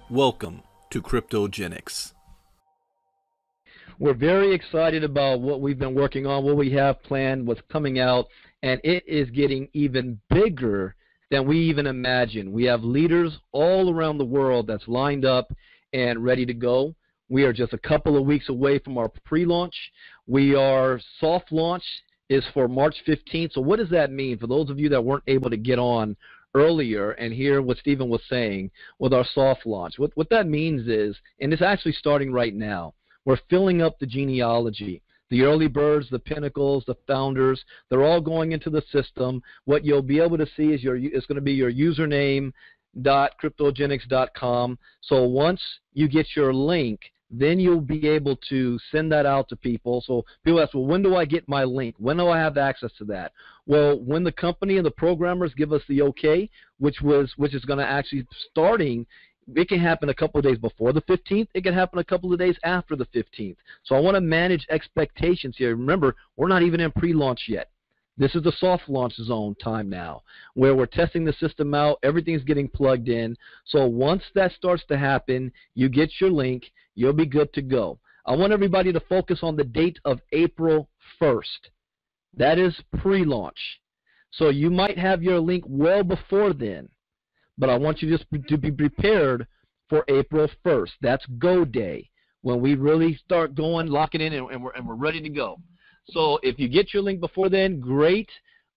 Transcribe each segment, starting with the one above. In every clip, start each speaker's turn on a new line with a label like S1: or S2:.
S1: Welcome to KryptoGenex.
S2: We're very excited about what we've been working on, what we have planned, what's coming out, and it is getting even bigger than we even imagined. We have leaders all around the world that's lined up and ready to go. We are just a couple of weeks away from our pre-launch. Our soft launch is for March 15th. So what does that mean for those of you that weren't able to get on earlier and hear what Stephen was saying with our soft launch? What that means is, and it's actually starting right now, we're filling up the genealogy. The early birds, the pinnacles, the founders, they're all going into the system. What you'll be able to see is it's going to be your username.cryptogenex.com. So once you get your link, then you'll be able to send that out to people. So people ask, well, when do I get my link? When do I have access to that? Well, when the company and the programmers give us the okay, which is going to actually starting, it can happen a couple of days before the 15th. It can happen a couple of days after the 15th. So I want to manage expectations here. Remember, we're not even in pre-launch yet. This is the soft launch zone time now, where we're testing the system out. Everything's getting plugged in. So once that starts to happen, you get your link, you'll be good to go. I want everybody to focus on the date of April 1st. That is pre-launch. So you might have your link well before then, but I want you just to be prepared for April 1st. That's go day, when we really start going, locking in, and we're ready to go. So if you get your link before then, great,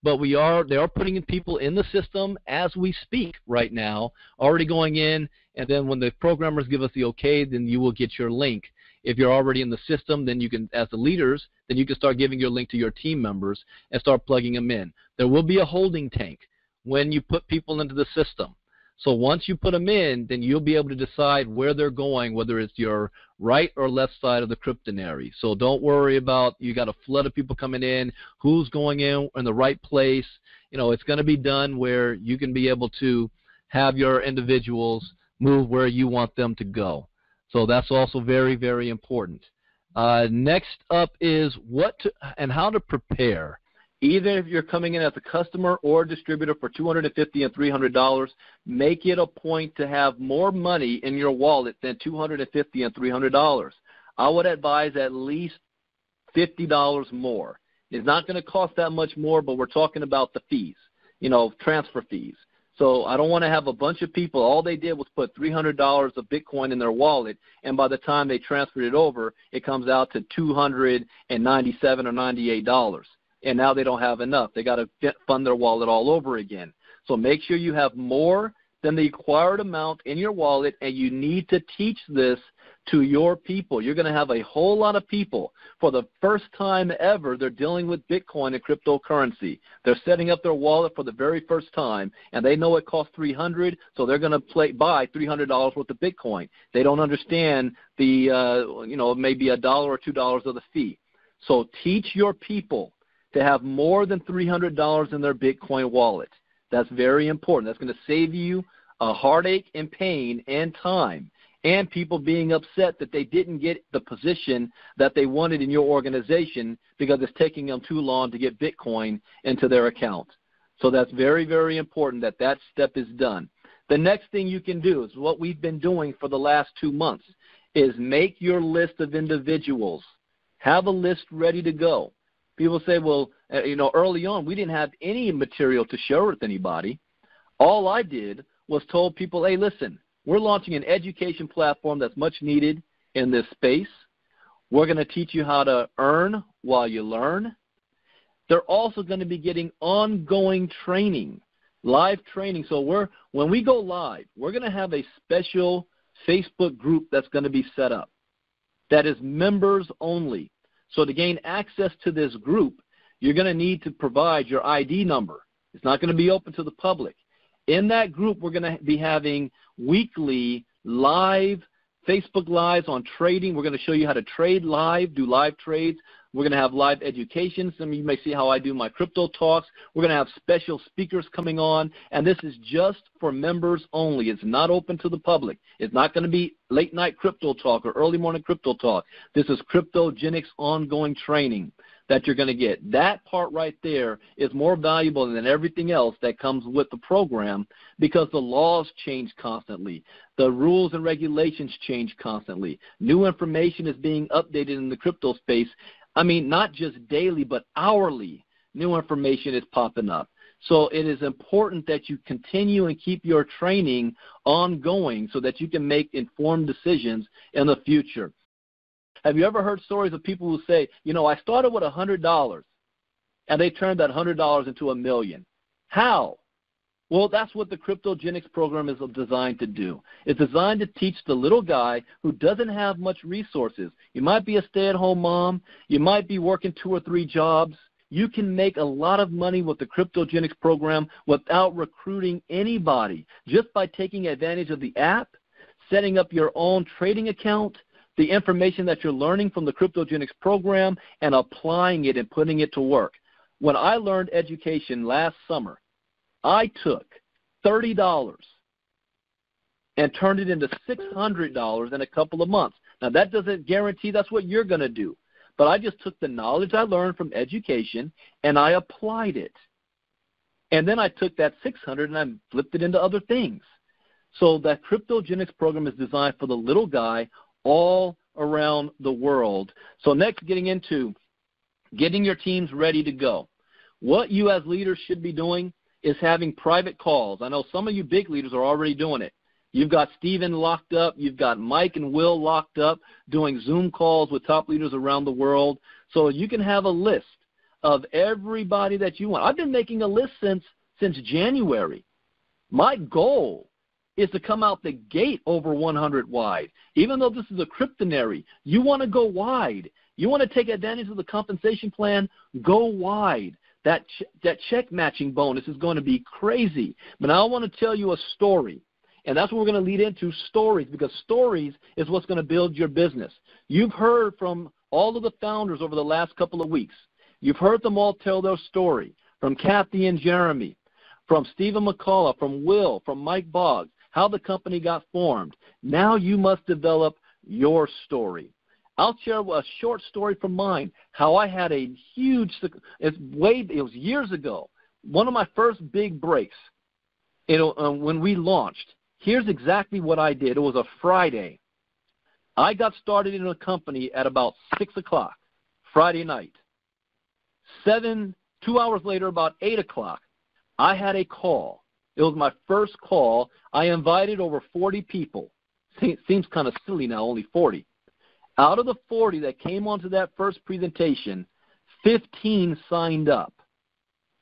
S2: but they are putting in people in the system as we speak right now, already going in, and then when the programmers give us the okay, then you will get your link. If you're already in the system, then you can, as the leaders, then you can start giving your link to your team members and start plugging them in. There will be a holding tank when you put people into the system. So once you put them in, then you'll be able to decide where they're going, whether it's your right or left side of the cryptonary. So don't worry about you got a flood of people coming in, who's going in the right place. You know, it's going to be done where you can be able to have your individuals move where you want them to go. So that's also very, very important. Next up is and how to prepare. Either if you're coming in as a customer or a distributor for $250 and $300, make it a point to have more money in your wallet than $250 and $300. I would advise at least $50 more. It's not going to cost that much more, but we're talking about the fees, transfer fees. So I don't want to have a bunch of people, all they did was put $300 of Bitcoin in their wallet, and by the time they transferred it over, it comes out to $297 or $98. And now they don't have enough. They got to fund their wallet all over again. So make sure you have more than the required amount in your wallet, and you need to teach this to your people. You're going to have a whole lot of people, for the first time ever, they're dealing with Bitcoin and cryptocurrency. They're setting up their wallet for the very first time, and they know it costs $300, so they're going to buy $300 worth of Bitcoin. They don't understand the, maybe $1 or $2 of the fee. So teach your people to have more than $300 in their Bitcoin wallet. That's very important. That's going to save you a heartache and pain and time, and people being upset that they didn't get the position that they wanted in your organization because it's taking them too long to get Bitcoin into their account. So that's very, very important that step is done. The next thing you can do is what we've been doing for the last 2 months, is make your list of individuals. Have a list ready to go. People say, well, early on, we didn't have any material to share with anybody. All I did was told people, hey, listen, we're launching an education platform that's much needed in this space. We're going to teach you how to earn while you learn. They're also going to be getting ongoing training, live training. So when we go live, we're going to have a special Facebook group that's going to be set up that is members only. So to gain access to this group, you're going to need to provide your ID number. It's not going to be open to the public. In that group, we're going to be having weekly live Facebook Lives on trading. We're going to show you how to trade live, do live trades. We're going to have live education. Some of you may see how I do my crypto talks. We're going to have special speakers coming on, and this is just for members only. It's not open to the public. It's not going to be late night crypto talk or early morning crypto talk. This is KryptoGenex ongoing training. that you're going to get. That part right there is more valuable than everything else that comes with the program, because the laws change constantly. The rules and regulations change constantly. New information is being updated in the crypto space. I mean, not just daily, but hourly. New information is popping up. So it is important that you continue and keep your training ongoing so that you can make informed decisions in the future. Have you ever heard stories of people who say, you know, I started with $100 and they turned that $100 into $1 million? How? Well, that's what the KryptoGenex program is designed to do. It's designed to teach the little guy who doesn't have much resources. You might be a stay-at-home mom. You might be working 2 or 3 jobs. You can make a lot of money with the KryptoGenex program without recruiting anybody, just by taking advantage of the app, setting up your own trading account, the information that you're learning from the KryptoGenex program, and applying it and putting it to work. When I learned education last summer, I took $30 and turned it into $600 in a couple of months. Now, that doesn't guarantee that's what you're going to do. But I just took the knowledge I learned from education and I applied it. And then I took that $600 and I flipped it into other things. So that KryptoGenex program is designed for the little guy all around the world. So next, getting into getting your teams ready to go. What you as leaders should be doing is having private calls. I know some of you big leaders are already doing it. You've got Steven locked up. You've got Mike and Will locked up doing Zoom calls with top leaders around the world. So you can have a list of everybody that you want. I've been making a list since January. My goal is to come out the gate over 100 wide. Even though this is a Kryptonary, you want to go wide. You want to take advantage of the compensation plan, go wide. That check matching bonus is going to be crazy. But now I want to tell you a story. And that's what we're going to lead into, stories, because stories is what's going to build your business. You've heard from all of the founders over the last couple of weeks. You've heard them all tell their story, from Kathy and Jeremy, from Stephen McCullough, from Will, from Mike Boggs, how the company got formed. Now you must develop your story. I'll share a short story from mine, how I had a huge, it was years ago, one of my first big breaks, when we launched. Here's exactly what I did. It was a Friday. I got started in a company at about 6 o'clock, Friday night. 2 hours later, about 8 o'clock, I had a call. It was my first call. I invited over 40 people. Seems kind of silly now, only 40. Out of the 40 that came onto that first presentation, 15 signed up.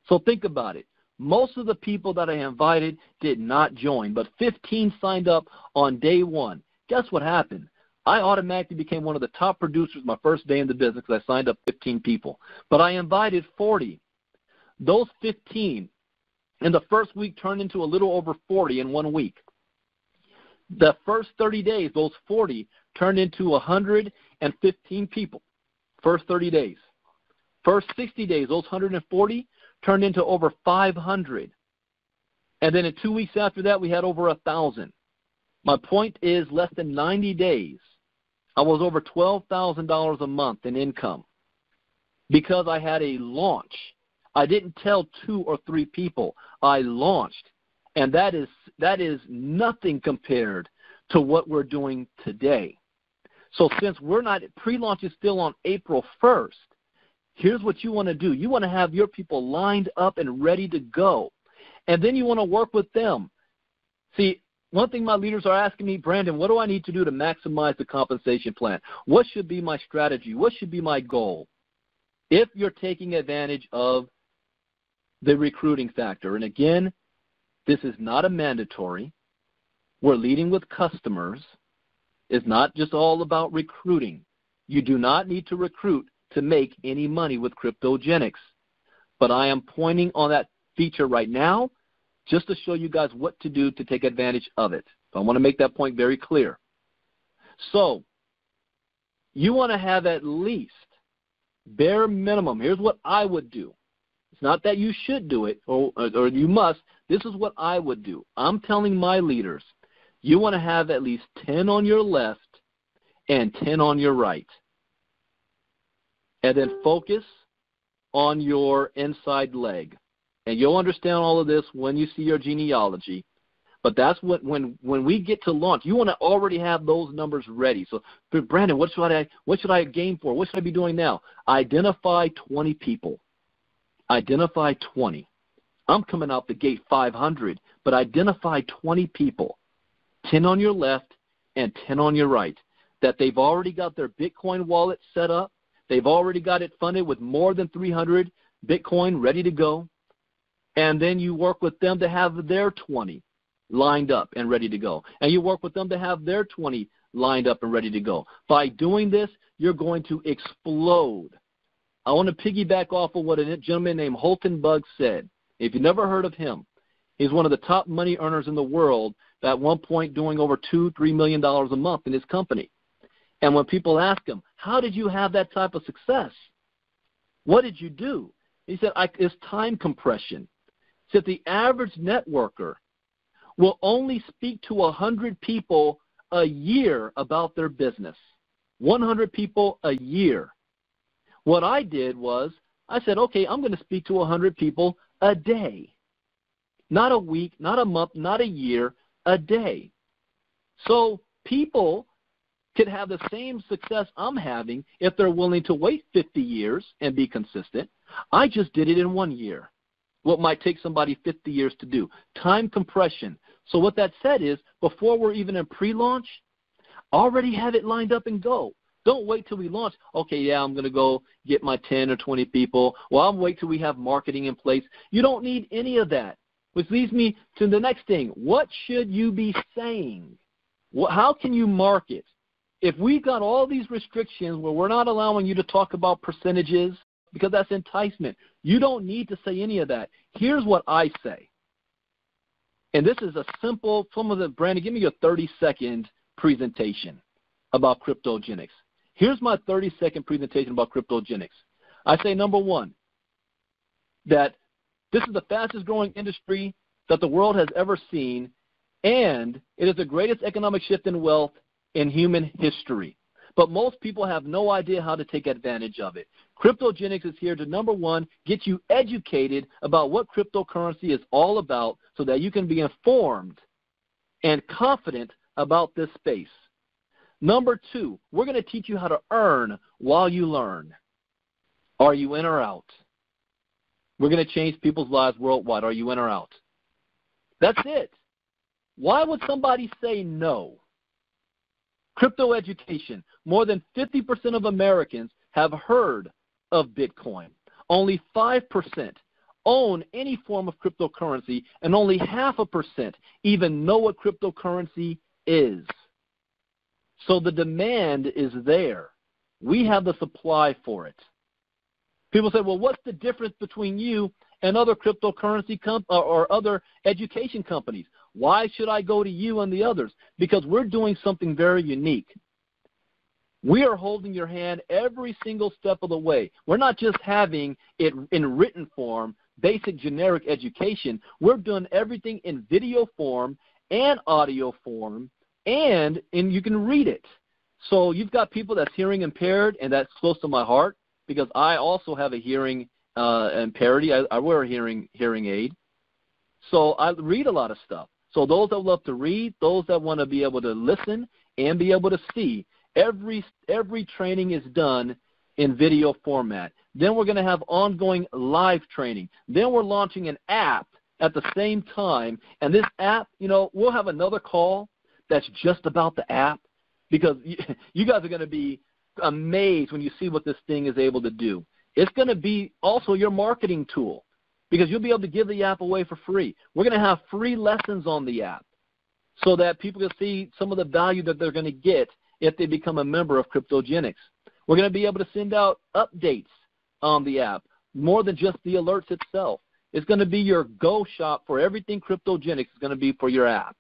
S2: So think about it. Most of the people that I invited did not join, but 15 signed up on day one. Guess what happened? I automatically became one of the top producers my first day in the business because I signed up 15 people. But I invited 40. Those 15 in the first week turned into a little over 40 in 1 week. The first 30 days, those 40 turned into 115 people. First 30 days. First 60 days, those 140 turned into over 500. And then in 2 weeks after that, we had over 1,000. My point is, less than 90 days, I was over $12,000 a month in income because I had a launch. I didn't tell 2 or 3 people. I launched. And that is nothing compared to what we're doing today. So since we're not, pre-launch is still on April 1st, here's what you want to do. You want to have your people lined up and ready to go. And then you want to work with them. See, one thing my leaders are asking me, Brandon, what do I need to do to maximize the compensation plan? What should be my strategy? What should be my goal? If you're taking advantage of the recruiting factor, and again, this is not a mandatory. We're leading with customers. It's not just all about recruiting. You do not need to recruit to make any money with KryptoGenex. But I am pointing on that feature right now just to show you guys what to do to take advantage of it. So I want to make that point very clear. So you want to have at least bare minimum. Here's what I would do. It's not that you should do it or you must. This is what I would do. I'm telling my leaders, you want to have at least 10 on your left and 10 on your right. And then focus on your inside leg. And you'll understand all of this when you see your genealogy. But that's what when we get to launch, you want to already have those numbers ready. So, Brandon, what should I game for? What should I be doing now? Identify 20 people. Identify 20. I'm coming out the gate 500, but identify 20 people, 10 on your left and 10 on your right, that they've already got their Bitcoin wallet set up. They've already got it funded with more than 300 Bitcoin ready to go. And then you work with them to have their 20 lined up and ready to go. And you work with them to have their 20 lined up and ready to go. By doing this, you're going to explode. I want to piggyback off of what a gentleman named Holton Bugg said. If you've never heard of him, he's one of the top money earners in the world, at one point doing over $2-3 million a month in his company. And when people ask him, how did you have that type of success? What did you do? He said, it's time compression. He said the average networker will only speak to 100 people a year about their business. 100 people a year. What I did was I said, okay, I'm going to speak to 100 people a day. Not a week, not a month, not a year, a day. So people could have the same success I'm having if they're willing to wait 50 years and be consistent. I just did it in 1 year. What might take somebody 50 years to do. Time compression. So what that said is, before we're even in pre-launch, already have it lined up and go. Don't wait till we launch. Okay, yeah, I'm going to go get my 10 or 20 people. Well, I'll wait till we have marketing in place. You don't need any of that. Which leads me to the next thing. What should you be saying? How can you market? If we've got all these restrictions where we're not allowing you to talk about percentages because that's enticement, you don't need to say any of that. Here's what I say. And this is a simple, Brandon, give me your 30-second presentation about KryptoGenex. Here's my 30-second presentation about KryptoGenex. I say, number one, that this is the fastest growing industry that the world has ever seen, and it is the greatest economic shift in wealth in human history. But most people have no idea how to take advantage of it. KryptoGenex is here to, number one, get you educated about what cryptocurrency is all about so that you can be informed and confident about this space. Number two, we're going to teach you how to earn while you learn. Are you in or out? We're going to change people's lives worldwide. Are you in or out? That's it. Why would somebody say no? Crypto education. More than 50% of Americans have heard of Bitcoin. Only 5% own any form of cryptocurrency, and only 0.5% even know what cryptocurrency is. So the demand is there. We have the supply for it. People say, well, what's the difference between you and other cryptocurrency or other education companies? Why should I go to you and the others? Because we're doing something very unique. We are holding your hand every single step of the way. We're not just having it in written form, basic generic education. We're doing everything in video form and audio form, and you can read it. So you've got people that's hearing impaired, and that's close to my heart because I also have a hearing impairity. I wear a hearing aid. So I read a lot of stuff. So those that love to read, those that want to be able to listen and be able to see, every training is done in video format. Then we're going to have ongoing live training. Then we're launching an app at the same time. And this app, we'll have another call that's just about the app because you guys are going to be amazed when you see what this thing is able to do. It's going to be also your marketing tool because you'll be able to give the app away for free. We're going to have free lessons on the app so that people can see some of the value that they're going to get if they become a member of KryptoGenex. We're going to be able to send out updates on the app, more than just the alerts itself. It's going to be your go shop for everything KryptoGenex is going to be for your app.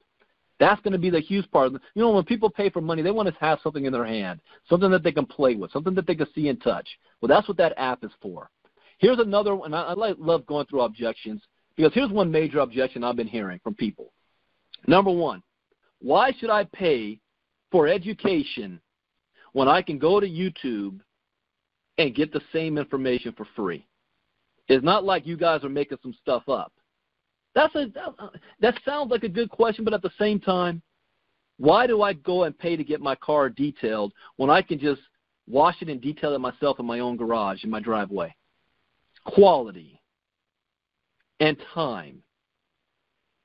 S2: That's going to be the huge part. When people pay for money, they want to have something in their hand, something that they can play with, something that they can see and touch. Well, that's what that app is for. Here's another one. I love going through objections because here's one major objection I've been hearing from people. Number one, why should I pay for education when I can go to YouTube and get the same information for free? It's not like you guys are making some stuff up. That sounds like a good question, but at the same time, why do I go and pay to get my car detailed when I can just wash it and detail it myself in my own garage, in my driveway? Quality and time.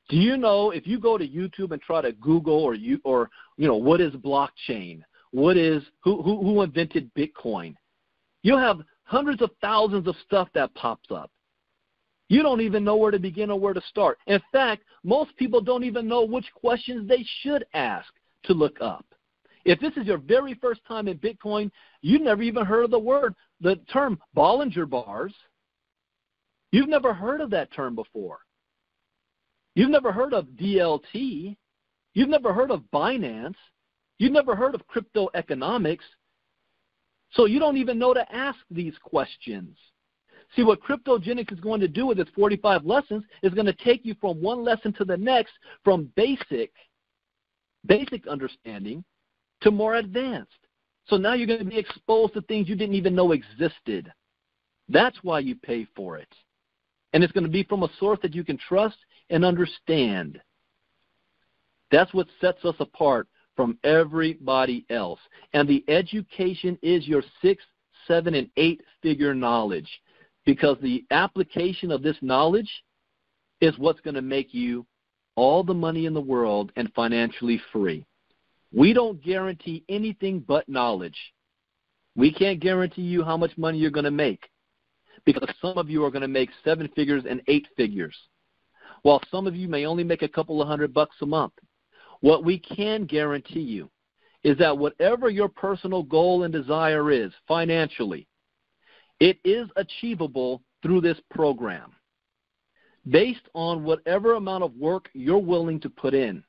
S2: Do you know if you go to YouTube and try to Google or what is blockchain? Who invented Bitcoin? You'll have hundreds of thousands of stuff that pops up. You don't even know where to begin or where to start. In fact, most people don't even know which questions they should ask to look up. If this is your very first time in Bitcoin, you've never even heard of the term Bollinger Bars. You've never heard of that term before. You've never heard of DLT. You've never heard of Binance. You've never heard of crypto economics. So you don't even know to ask these questions. See, what KryptoGenex is going to do with its 45 lessons is going to take you from one lesson to the next, from basic understanding to more advanced. So now you're going to be exposed to things you didn't even know existed. That's why you pay for it. And it's going to be from a source that you can trust and understand. That's what sets us apart from everybody else. And the education is your 6, 7, and 8-figure knowledge, because the application of this knowledge is what's going to make you all the money in the world and financially free. We don't guarantee anything but knowledge. We can't guarantee you how much money you're going to make, because some of you are going to make 7 figures and 8 figures, while some of you may only make a couple of $100 a month. What we can guarantee you is that whatever your personal goal and desire is financially, it is achievable through this program based on whatever amount of work you're willing to put in.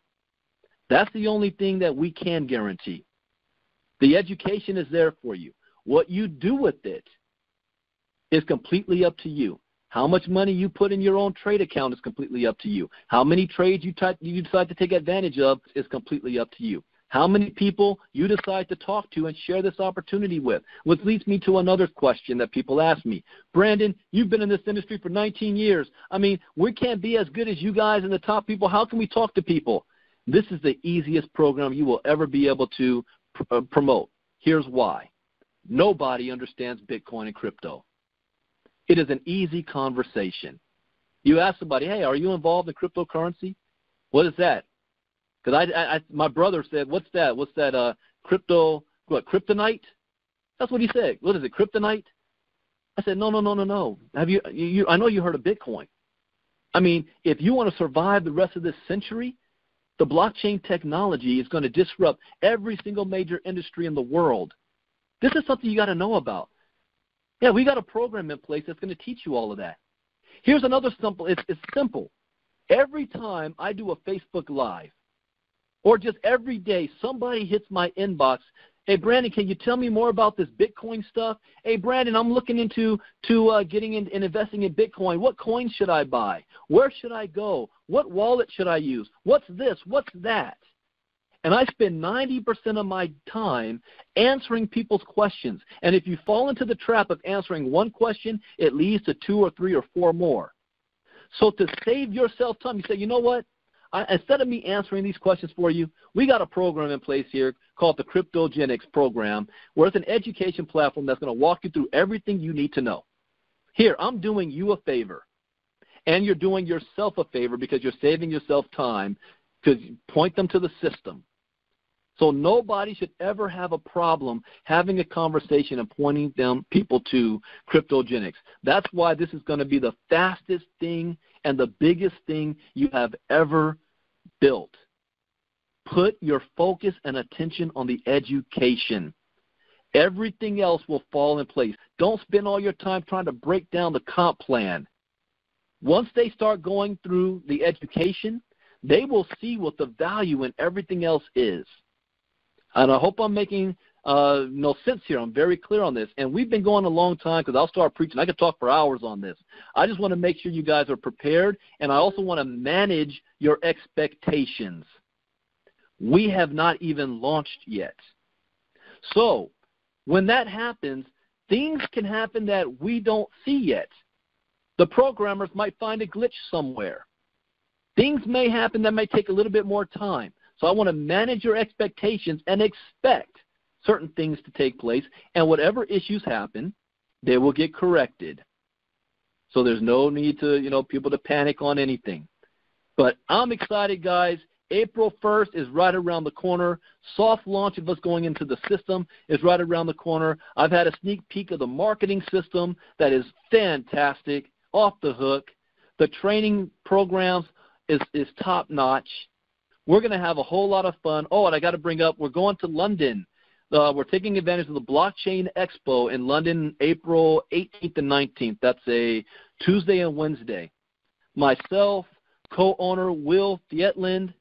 S2: That's the only thing that we can guarantee. The education is there for you. What you do with it is completely up to you. How much money you put in your own trade account is completely up to you. How many trades you decide to take advantage of is completely up to you. How many people you decide to talk to and share this opportunity with, which leads me to another question that people ask me. Brandon, you've been in this industry for 19 years. I mean, we can't be as good as you guys and the top people. How can we talk to people? This is the easiest program you will ever be able to promote. Here's why. Nobody understands Bitcoin and crypto. It is an easy conversation. You ask somebody, hey, are you involved in cryptocurrency? What is that? Because my brother said, what's that? What's that kryptonite? That's what he said. What is it, kryptonite? I said, no. I know you heard of Bitcoin. I mean, if you want to survive the rest of this century, the blockchain technology is going to disrupt every single major industry in the world. This is something you got to know about. Yeah, we got a program in place that's going to teach you all of that. Here's another simple. It's simple. Every time I do a Facebook Live, or just every day somebody hits my inbox, hey, Brandon, can you tell me more about this Bitcoin stuff? Hey, Brandon, I'm looking into getting in and investing in Bitcoin. What coin should I buy? Where should I go? What wallet should I use? What's this? What's that? And I spend 90% of my time answering people's questions. And if you fall into the trap of answering one question, it leads to 2 or 3 or 4 more. So to save yourself time, you say, you know what? Instead of me answering these questions for you, we got a program in place here called the KryptoGenex program, where it's an education platform that's going to walk you through everything you need to know. Here, I'm doing you a favor, and you're doing yourself a favor because you're saving yourself time, because you point them to the system. So nobody should ever have a problem having a conversation and pointing people to KryptoGenex. That's why this is going to be the fastest thing and the biggest thing you have ever built. Put your focus and attention on the education. Everything else will fall in place. Don't spend all your time trying to break down the comp plan. Once they start going through the education, they will see what the value in everything else is. And I hope I'm making no sense here. I'm very clear on this. And we've been going a long time, because I'll start preaching. I could talk for hours on this. I just want to make sure you guys are prepared, and I also want to manage your expectations. We have not even launched yet. So when that happens, things can happen that we don't see yet.
S3: The programmers might find a glitch somewhere. Things may happen that may take a little bit more time. So I want to manage your expectations and expect certain things to take place, and whatever issues happen, they will get corrected. So there's no need to, people to panic on anything. But I'm excited, guys. April 1st is right around the corner. Soft launch of us going into the system is right around the corner. I've had a sneak peek of the marketing system that is fantastic, off the hook. The training programs is top-notch. We're going to have a whole lot of fun. Oh, and I got to bring up, we're going to London. We're taking advantage of the Blockchain Expo in London, April 18th and 19th. That's a Tuesday and Wednesday. Myself, co-owner Will Thietland,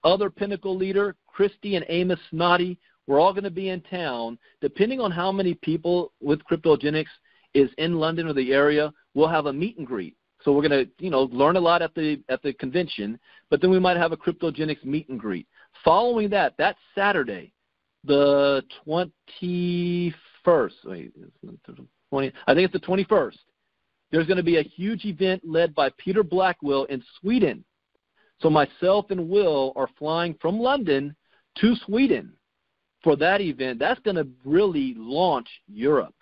S3: other Pinnacle leader, Christy and Amos Snoddy, we're all going to be in town. Depending on how many people with KryptoGenex is in London or the area, we'll have a meet and greet. So we're going to, learn a lot at the convention, but then we might have a KryptoGenex meet and greet. Following that Saturday, the 21st, I think it's the 21st, there's going to be a huge event led by Peter Blackwell in Sweden. So myself and Will are flying from London to Sweden for that event. That's going to really launch Europe.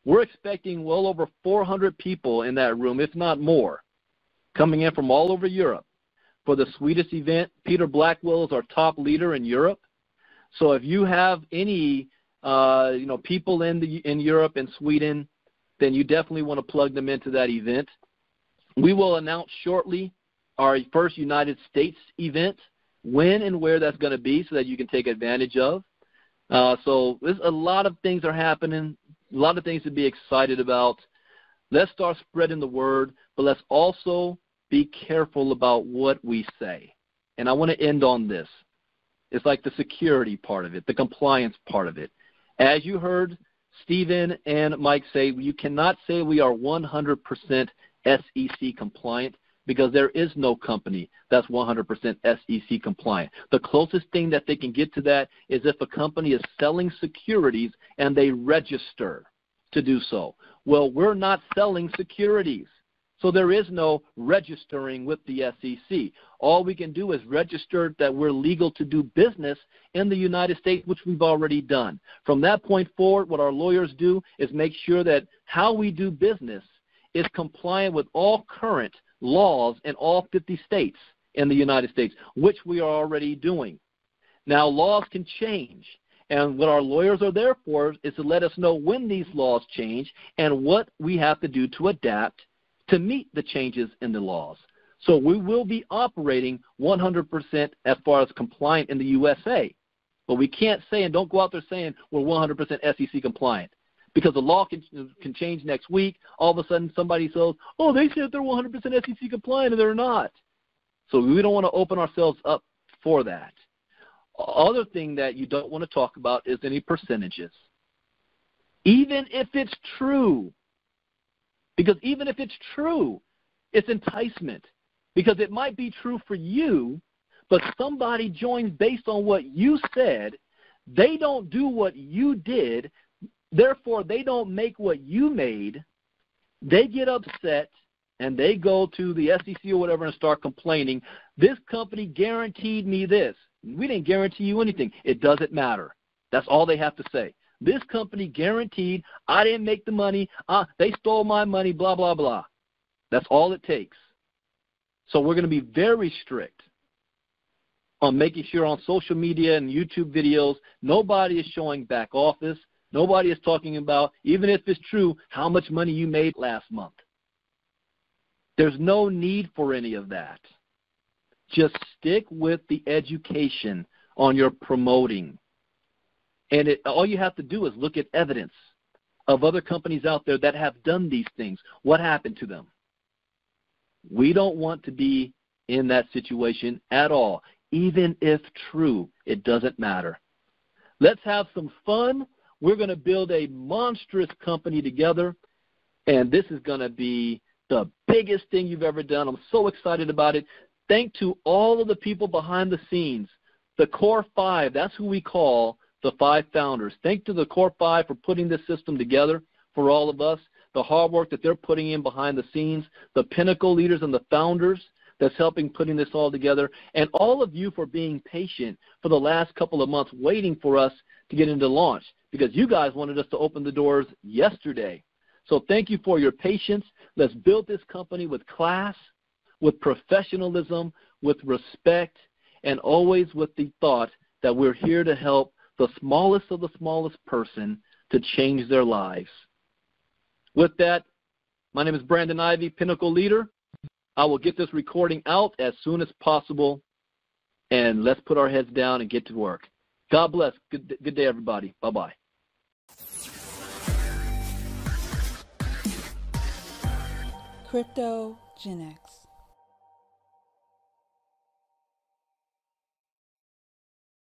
S3: We're expecting well over 400 people in that room, if not more, coming in from all over Europe for the Swedish event. Peter Blackwell is our top leader in Europe. So if you have any people in Europe and Sweden, then you definitely want to plug them into that event. We will announce shortly our first United States event, when and where that's going to be so that you can take advantage of. So there's a lot of things are happening, a lot of things to be excited about. Let's start spreading the word, but let's also be careful about what we say. And I want to end on this. It's like the security part of it, the compliance part of it. As you heard Stephen and Mike say, you cannot say we are 100% SEC compliant, because there is no company that's 100% SEC compliant. The closest thing that they can get to that is if a company is selling securities and they register to do so. Well, we're not selling securities, so there is no registering with the SEC. All we can do is register that we're legal to do business in the United States, which we've already done. From that point forward, what our lawyers do is make sure that how we do business is compliant with all current laws in all 50 states in the United States, which we are already doing. Now, laws can change, and what our lawyers are there for is to let us know when these laws change and what we have to do to adapt to meet the changes in the laws. So we will be operating 100% as far as compliant in the USA, but we can't say, and don't go out there saying we're 100% SEC compliant. Because the law can change next week. All of a sudden somebody says, oh, they said they're 100% SEC compliant, and they're not. So we don't want to open ourselves up for that. Other thing that you don't want to talk about is any percentages. Even if it's true. Because even if it's true, it's enticement. Because it might be true for you, but somebody joins based on what you said. They don't do what you did. Therefore, they don't make what you made. They get upset, and they go to the SEC or whatever and start complaining. This company guaranteed me this. We didn't guarantee you anything. It doesn't matter. That's all they have to say. This company guaranteed I didn't make the money. They stole my money, blah, blah, blah. That's all it takes. So we're going to be very strict on making sure on social media and YouTube videos, nobody is showing back office. Nobody is talking about, even if it's true, how much money you made last month. There's no need for any of that. Just stick with the education on your promoting. And all you have to do is look at evidence of other companies out there that have done these things. What happened to them? We don't want to be in that situation at all. Even if true, it doesn't matter. Let's have some fun. We're going to build a monstrous company together, and this is going to be the biggest thing you've ever done. I'm so excited about it. Thank to all of the people behind the scenes, the Core 5, that's who we call the 5 founders. Thank to the Core 5 for putting this system together for all of us. the hard work that they're putting in behind the scenes, the Pinnacle leaders and the founders that's helping putting this all together, and all of you for being patient for the last couple of months waiting for us to get into launch, because you guys wanted us to open the doors yesterday. So thank you for your patience. Let's build this company with class, with professionalism, with respect, and always with the thought that we're here to help the smallest of the smallest person to change their lives. With that, my name is Brandon Ivey, Pinnacle Leader. I will get this recording out as soon as possible, and let's put our heads down and get to work. God bless. Good day, everybody. Bye-bye.
S4: KryptoGenex.